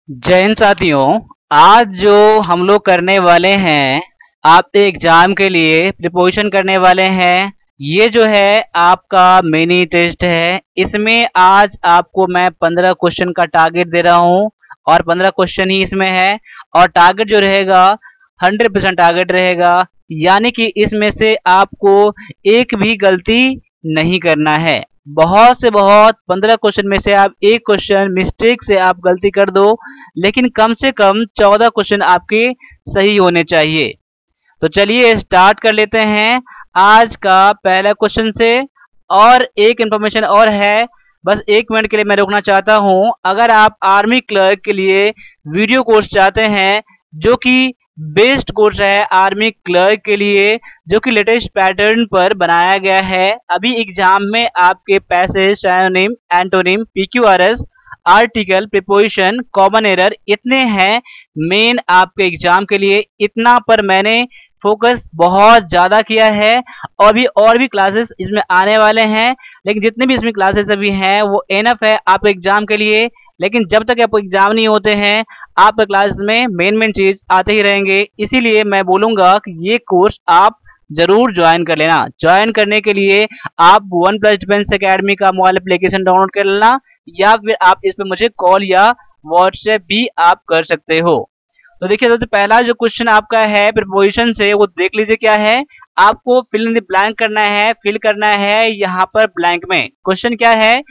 जय हिंद साथियों। आज जो हम लोग करने वाले हैं आपके एग्जाम के लिए प्रिपरेशन करने वाले हैं। ये जो है आपका मिनी टेस्ट है। इसमें आज आपको मैं 15 क्वेश्चन का टारगेट दे रहा हूँ और 15 क्वेश्चन ही इसमें है और टारगेट जो रहेगा 100% टारगेट रहेगा, यानी कि इसमें से आपको एक भी गलती नहीं करना है। बहुत से बहुत 15 क्वेश्चन में से आप एक क्वेश्चन मिस्टेक से आप गलती कर दो, लेकिन कम से कम 14 क्वेश्चन आपके सही होने चाहिए। तो चलिए स्टार्ट कर लेते हैं आज का पहला क्वेश्चन से। और एक इंफॉर्मेशन और है, बस 1 मिनट के लिए मैं रोकना चाहता हूं। अगर आप आर्मी क्लर्क के लिए वीडियो कोर्स चाहते हैं जो कि बेस्ट कोर्स है आर्मी क्लर्क के लिए, जो कि लेटेस्ट पैटर्न पर बनाया गया है। अभी एग्जाम में आपके passage, synonym, antonym, PQRS, article, preposition, common error इतने हैं मेन आपके एग्जाम के लिए। इतना पर मैंने फोकस बहुत ज्यादा किया है। और भी क्लासेस इसमें आने वाले हैं, लेकिन जितने भी इसमें क्लासेस अभी हैं वो एनफ है आपके एग्जाम के लिए। लेकिन जब तक आपको एग्जाम नहीं होते हैं आपके क्लासेस में मेन चीज आते ही रहेंगे। इसीलिए मैं बोलूंगा कि ये कोर्स आप जरूर ज्वाइन कर लेना। ज्वाइन करने के लिए आप OnePlus डिफेंस एकेडमी का मोबाइल एप्लीकेशन डाउनलोड कर लेना, या फिर आप इस पे मुझे कॉल या व्हाट्सएप भी आप कर सकते हो। तो देखिए, सबसे पहला जो क्वेश्चन आपका है प्रीपोजिशन से, वो देख लीजिए क्या है। आपको फिल इन द ब्लैंक करना है, फिल करना है यहाँ पर ब्लैंक में। क्वेश्चन क्या है,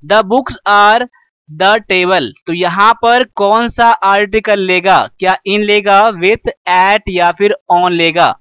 the books are the table. तो यहाँ पर कौन सा आर्टिकल लेगा? क्या इन लेगा, विथ, एट या फिर ऑन लेगा?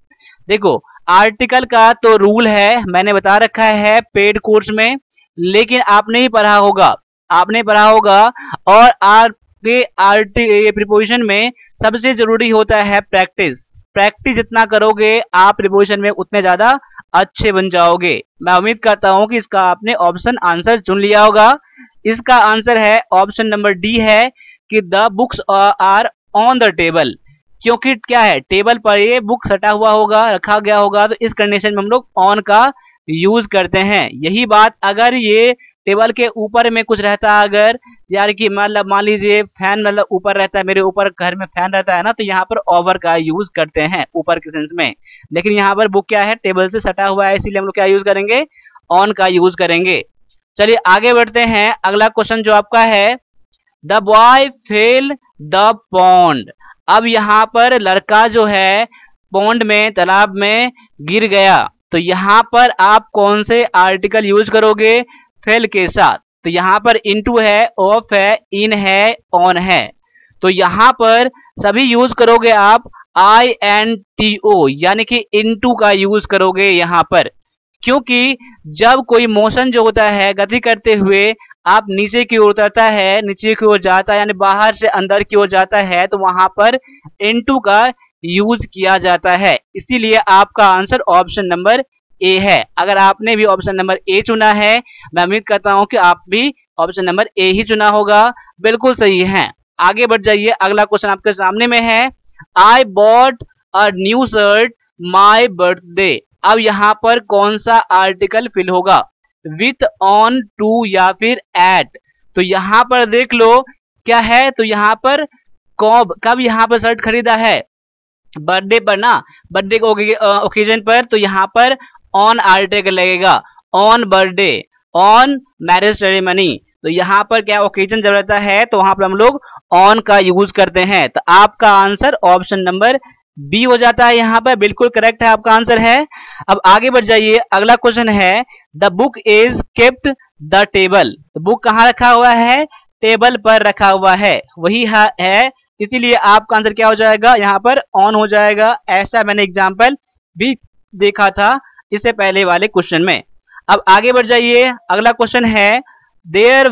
देखो, आर्टिकल का तो रूल है, मैंने बता रखा है पेड कोर्स में, लेकिन आपने ही पढ़ा होगा, आपने पढ़ा होगा। और आपके प्रीपोजिशन में सबसे जरूरी होता है प्रैक्टिस। प्रैक्टिस जितना करोगे आप प्रीपोजिशन में उतने ज्यादा अच्छे बन जाओगे। मैं उम्मीद करता हूं कि इसका आपने ऑप्शन आंसर चुन लिया होगा। इसका आंसर है ऑप्शन नंबर डी है कि the books are on the table. क्योंकि क्या है, टेबल पर ये बुक सटा हुआ होगा, रखा गया होगा, तो इस कंडीशन में हम लोग ऑन का यूज करते हैं। यही बात अगर ये टेबल के ऊपर में कुछ रहता है, अगर यार कि मतलब मान लीजिए फैन मतलब ऊपर रहता है, मेरे ऊपर घर में फैन रहता है ना, तो यहाँ पर ओवर का यूज करते हैं ऊपर के सेंस में। लेकिन यहाँ पर बुक क्या है, टेबल से सटा हुआ है, इसीलिए हम लोग क्या यूज करेंगे, ऑन का यूज करेंगे। चलिए आगे बढ़ते हैं। अगला क्वेश्चन जो आपका है, the boy fail the pond. अब यहाँ पर लड़का जो है पॉन्ड में, तालाब में गिर गया। तो यहाँ पर आप कौन से आर्टिकल यूज करोगे फेल के साथ? तो यहाँ पर इनटू है, ऑफ है, इन है, ऑन है। तो यहाँ पर सभी यूज करोगे आप INTO, यानी कि इनटू का यूज करोगे यहाँ पर। क्योंकि जब कोई मोशन जो होता है गति करते हुए आप नीचे की ओर उतरता है, नीचे की ओर जाता है, यानी बाहर से अंदर की ओर जाता है, तो वहां पर इनटू का यूज किया जाता है। इसीलिए आपका आंसर ऑप्शन नंबर ए है। अगर आपने भी ऑप्शन नंबर ए चुना है, मैं उम्मीद करता हूं कि आप भी ऑप्शन नंबर ए ही चुना होगा। बिल्कुल सही है। आगे बढ़ जाइए। अगला क्वेश्चन आपके सामने में है, I bought a new shirt my birthday. अब यहाँ पर कौन सा आर्टिकल फिल होगा, विथ, ऑन, टू या फिर एट? तो यहाँ पर देख लो क्या है। तो यहाँ पर कब यहाँ पर शर्ट खरीदा है, बर्थडे पर ना, बर्थडे ओकेजन पर। तो यहाँ पर ऑन आर्टिकल लगेगा, on birthday, on marriage ceremony. तो यहाँ पर क्या ओकेजन जब रहता है तो वहां पर हम लोग ऑन का यूज करते हैं। तो आपका आंसर ऑप्शन नंबर बी हो जाता है। यहाँ पर बिल्कुल करेक्ट है, आपका आंसर है। अब आगे बढ़ जाइए। अगला क्वेश्चन है, the book is kept the table. तो बुक कहाँ रखा हुआ है, टेबल पर रखा हुआ है, वही है। इसीलिए आपका आंसर क्या हो जाएगा, यहाँ पर ऑन हो जाएगा। ऐसा मैंने एग्जाम्पल भी देखा था इससे पहले वाले क्वेश्चन में। अब आगे बढ़ जाइए। अगला क्वेश्चन है, there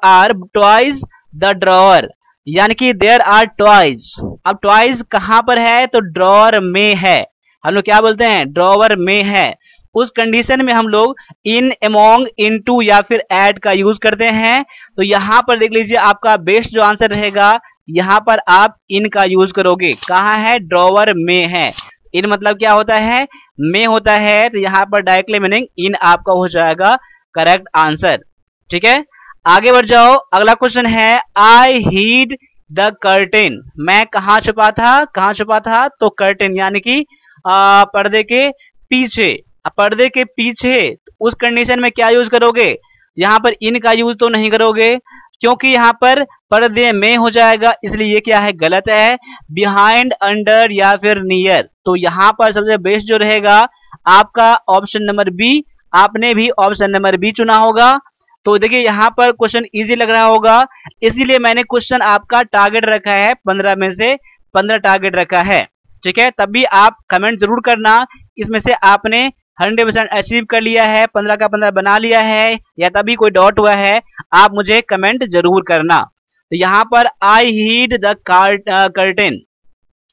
are toys the drawer, यानी कि देयर आर टॉयज। अब टॉयज कहां पर है, तो ड्रॉअर में है। हम लोग क्या बोलते हैं, ड्रॉअर में है। उस कंडीशन में हम लोग इन, अमोंग, इनटू या फिर एट का यूज करते हैं। तो यहां पर देख लीजिए आपका बेस्ट जो आंसर रहेगा, यहां पर आप इन का यूज करोगे। कहां है, ड्रॉअर में है। इन मतलब क्या होता है, में होता है। तो यहाँ पर डायरेक्टली मीनिंग इन आपका हो जाएगा करेक्ट आंसर। ठीक है, आगे बढ़ जाओ। अगला क्वेश्चन है, आई हीड द कर्टेन। मैं कहाँ छुपा था, कहाँ छुपा था, तो कर्टेन यानी कि पर्दे के पीछे। पर्दे के पीछे उस कंडीशन में क्या यूज करोगे, यहाँ पर इन का यूज तो नहीं करोगे क्योंकि यहाँ पर पर्दे में हो जाएगा, इसलिए ये क्या है, गलत है। बिहाइंड, अंडर या फिर नियर, तो यहाँ पर सबसे बेस्ट जो रहेगा आपका ऑप्शन नंबर बी। आपने भी ऑप्शन नंबर बी चुना होगा। तो देखिए यहाँ पर क्वेश्चन इजी लग रहा होगा, इसीलिए मैंने क्वेश्चन आपका टारगेट रखा है 15 में से 15 टारगेट रखा है। ठीक है, तब भी आप कमेंट जरूर करना इसमें से आपने 100% अचीव कर लिया है, 15 का 15 बना लिया है, या तभी कोई डाउट हुआ है, आप मुझे कमेंट जरूर करना। तो यहाँ पर आई हीड द कर्टेन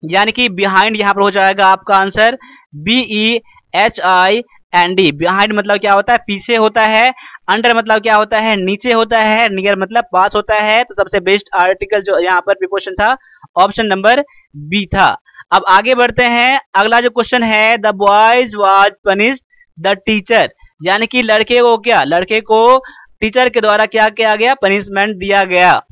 यानी कि बिहाइंड यहाँ पर हो जाएगा आपका आंसर BEHIND। बिहाइंड मतलब क्या होता है, पीछे होता है। अंडर मतलब क्या होता है, नीचे होता है। नियर मतलब पास होता है। तो सबसे बेस्ट आर्टिकल जो यहाँ पर प्रीपोजिशन था ऑप्शन नंबर बी था। अब आगे बढ़ते हैं, अगला जो क्वेश्चन है, the boys was punished the teacher, यानी कि लड़के को क्या, लड़के को टीचर के द्वारा क्या किया गया, पनिशमेंट दिया गया।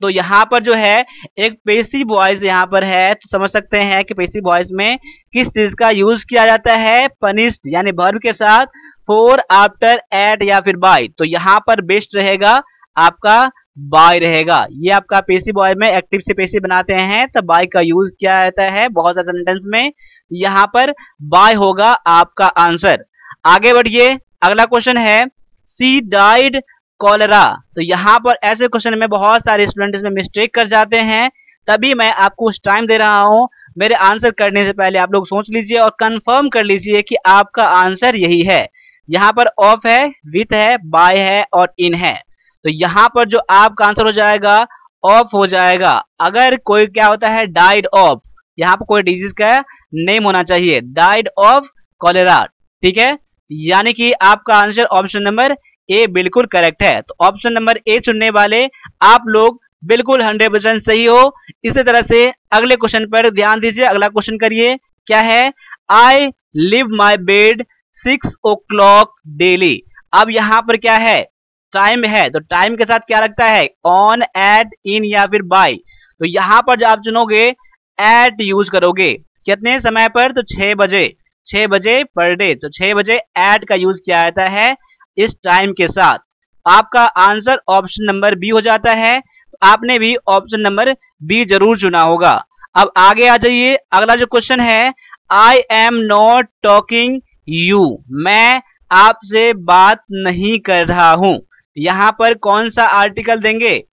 तो यहाँ पर जो है एक पेसिव वॉइस यहाँ पर है, तो समझ सकते हैं कि पेसिव वॉइस में किस चीज का यूज किया जाता है, पनिश्ड यानी वर्ब के साथ, फॉर, आफ्टर, एट या फिर बाय। तो यहाँ पर बेस्ट रहेगा आपका बाय रहेगा। ये आपका पेसिव वॉइस में एक्टिव से पेसिव बनाते हैं तो बाय का यूज किया जाता है बहुत सारे सेंटेंस में, यहाँ पर बाय होगा आपका आंसर। आगे बढ़िए, अगला क्वेश्चन है, सी डाइड कॉलेरा। तो यहाँ पर ऐसे क्वेश्चन में बहुत सारे स्टूडेंट इसमें मिस्टेक कर जाते हैं, तभी मैं आपको उस टाइम दे रहा हूं। मेरे आंसर करने से पहले आप लोग सोच लीजिए और कंफर्म कर लीजिए कि आपका आंसर यही है। यहाँ पर ऑफ है, विथ है, बाय है और इन है। तो यहाँ पर जो आपका आंसर हो जाएगा ऑफ हो जाएगा। अगर कोई क्या होता है, डाइड ऑफ, यहाँ पर कोई डिजीज का नेम होना चाहिए, डाइड ऑफ कॉलेरा। ठीक है, यानी कि आपका आंसर ऑप्शन नंबर ए बिल्कुल करेक्ट है। तो ऑप्शन नंबर ए चुनने वाले आप लोग बिल्कुल 100% सही हो। इसी तरह से अगले क्वेश्चन पर ध्यान दीजिए। अगला क्वेश्चन करिए, क्या है, I live my bed 6 o'clock daily. अब यहाँ पर क्या है, टाइम है, तो टाइम के साथ क्या लगता है, ऑन, एट, इन या फिर बाय। तो यहाँ पर जो आप चुनोगे एट यूज करोगे, कितने समय पर, तो 6 बजे, 6 बजे पर डे। तो 6 बजे एट का यूज किया जाता है इस टाइम के साथ। आपका आंसर ऑप्शन नंबर बी हो जाता है। तो आपने भी ऑप्शन नंबर बी जरूर चुना होगा। अब आगे आ जाइए, अगला जो क्वेश्चन है, आई एम नॉट टॉकिंग यू, मैं आपसे बात नहीं कर रहा हूं। यहां पर कौन सा आर्टिकल देंगे,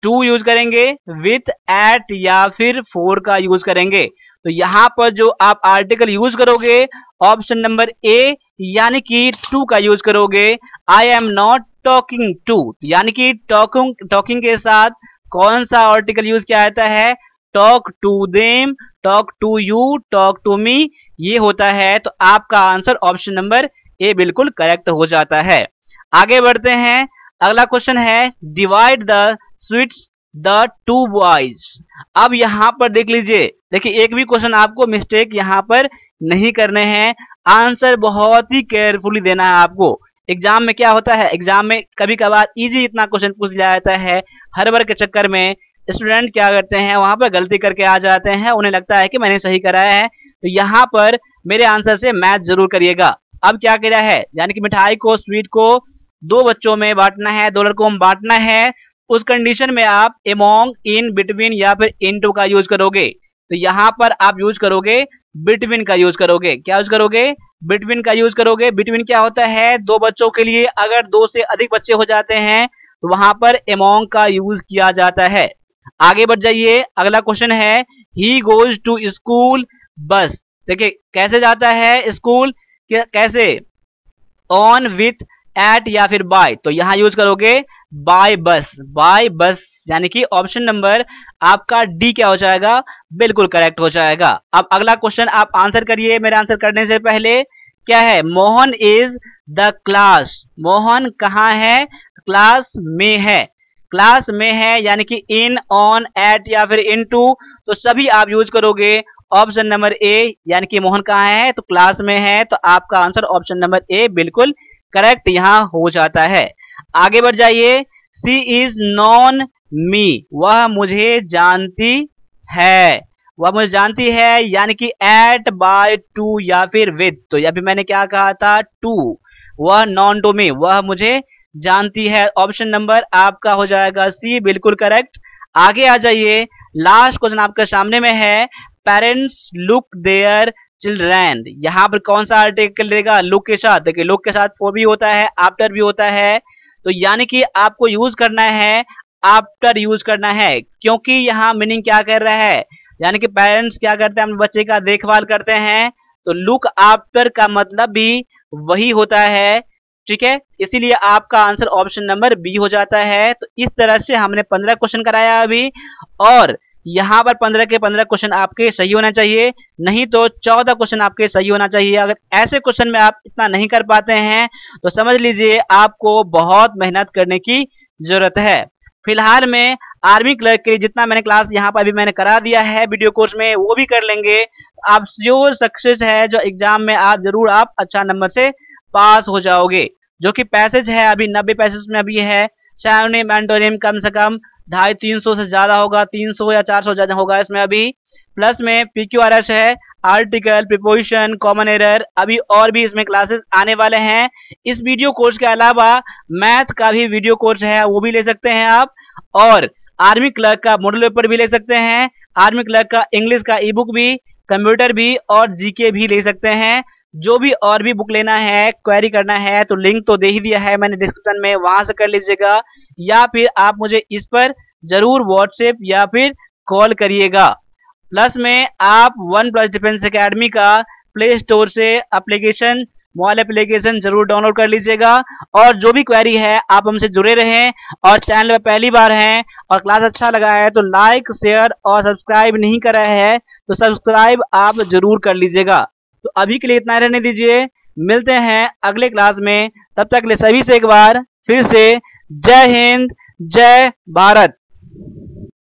टू यूज करेंगे, विथ, एट या फिर फोर का यूज करेंगे। तो यहां पर जो आप आर्टिकल यूज करोगे ऑप्शन नंबर ए यानी कि टू का यूज करोगे। I am not talking to, यानी कि टॉकिंग के साथ कौन सा आर्टिकल यूज किया जाता है, talk to them, talk to you, talk to me, ये होता है। तो आपका आंसर ऑप्शन नंबर ए बिल्कुल करेक्ट हो जाता है। आगे बढ़ते हैं, अगला क्वेश्चन है, divide the sweets the two boys. अब यहां पर देख लीजिए, देखिए एक भी क्वेश्चन आपको मिस्टेक यहां पर नहीं करने हैं, आंसर बहुत ही केयरफुली देना है आपको। एग्जाम में क्या होता है, एग्जाम में कभी कभार इजी इतना क्वेश्चन पूछ लिया जाता है, हर बार के चक्कर में स्टूडेंट क्या करते हैं, वहां पर गलती करके आ जाते हैं, उन्हें लगता है कि मैंने सही कराया है। तो यहाँ पर मेरे आंसर से मैच जरूर करिएगा। अब क्या करा है, यानी कि मिठाई को, स्वीट को 2 बच्चों में बांटना है, 2 लड़कों में बांटना है, उस कंडीशन में आप एमोंग, इन, बिटवीन या फिर इनटू का यूज करोगे। तो यहाँ पर आप यूज करोगे बिटवीन का यूज करोगे। क्या यूज करोगे, बिटवीन का यूज करोगे। बिटवीन क्या होता है, 2 बच्चों के लिए अगर 2 से अधिक बच्चे हो जाते हैं तो वहां पर एमोंग का यूज किया जाता है। आगे बढ़ जाइए, अगला क्वेश्चन है, he goes to school bus. देखिए कैसे जाता है स्कूल, कैसे, ऑन, विथ, एट या फिर बाय। तो यहां यूज करोगे बाय बस, बाय बस, यानी कि ऑप्शन नंबर आपका डी क्या हो जाएगा, बिल्कुल करेक्ट हो जाएगा। अब अगला क्वेश्चन आप आंसर करिए मेरे आंसर करने से पहले। क्या है, Mohan is the class, Mohan कहाँ है, क्लास में है, क्लास में है, यानी कि इन, ऑन, एट या फिर इन टू। तो सभी आप यूज करोगे ऑप्शन नंबर ए, यानी कि मोहन कहाँ है, तो क्लास में है। तो आपका आंसर ऑप्शन नंबर ए बिल्कुल करेक्ट यहां हो जाता है। आगे बढ़ जाइए, सी इज नॉन मी, वह मुझे जानती है, वह मुझे जानती है, यानी कि एट, बाय, टू या फिर विद। तो अभी मैंने क्या कहा था, टू, वह नॉन टू मी, वह मुझे जानती है। ऑप्शन नंबर आपका हो जाएगा सी, बिल्कुल करेक्ट। आगे आ जाइए, लास्ट क्वेश्चन आपके सामने में है, पेरेंट्स लुक देयर चिल्ड्रन। यहाँ पर कौन सा आर्टिकल देगा, लुक के साथ। देखिए लुक के साथ फॉर भी होता है, आफ्टर भी होता है, तो यानी कि आपको यूज करना है, आफ्टर यूज करना है, क्योंकि यहाँ मीनिंग क्या कर रहा है, यानी कि पेरेंट्स क्या करते हैं, अपने बच्चे का देखभाल करते हैं, तो लुक आफ्टर का मतलब भी वही होता है, ठीक है। इसीलिए आपका आंसर ऑप्शन नंबर बी हो जाता है। तो इस तरह से हमने 15 क्वेश्चन कराया अभी, और यहाँ पर 15 के 15 क्वेश्चन आपके सही होना चाहिए, नहीं तो 14 क्वेश्चन आपके सही होना चाहिए। अगर ऐसे क्वेश्चन में आप इतना नहीं कर पाते हैं तो समझ लीजिए आपको बहुत मेहनत करने की जरूरत है। फिलहाल में आर्मी क्लर्क के लिए जितना मैंने क्लास यहाँ पर अभी मैंने करा दिया है वीडियो कोर्स में, वो भी कर लेंगे, आप श्योर सक्सेस है, जो एग्जाम में आप जरूर आप अच्छा नंबर से पास हो जाओगे। जो कि पैसेज है अभी 90 पैसेज में अभी है, सैनोनिम एंटोनिम कम से कम 250-300 से ज्यादा होगा, 300 या 400 ज्यादा होगा इसमें अभी। प्लस में PQRS है, आर्टिकल, प्रीपोजिशन, कॉमन एरर, अभी और भी इसमें क्लासेस आने वाले हैं। इस वीडियो कोर्स के अलावा मैथ का भी वीडियो कोर्स है, वो भी ले सकते हैं आप, और आर्मी क्लर्क का मॉडल पेपर भी ले सकते हैं, आर्मी क्लर्क का इंग्लिश का ई बुक भी, कंप्यूटर भी और जीके भी ले सकते हैं। जो भी और भी बुक लेना है, क्वेरी करना है, तो लिंक तो दे ही दिया है मैंने डिस्क्रिप्शन में, वहां से कर लीजिएगा, या फिर आप मुझे इस पर जरूर व्हाट्सएप या फिर कॉल करिएगा। प्लस में आप वन प्लस डिफेंस एकेडमी का प्ले स्टोर से एप्लीकेशन, मोबाइल एप्लीकेशन जरूर डाउनलोड कर लीजिएगा। और जो भी क्वेरी है आप हमसे जुड़े रहें, और चैनल पर पहली बार हैं और क्लास अच्छा लगा है तो लाइक, शेयर और सब्सक्राइब नहीं करा है तो सब्सक्राइब आप जरूर कर लीजिएगा। तो अभी के लिए इतना रहने दीजिए, मिलते हैं अगले क्लास में, तब तक के लिए सभी से एक बार फिर से जय हिंद, जय भारत।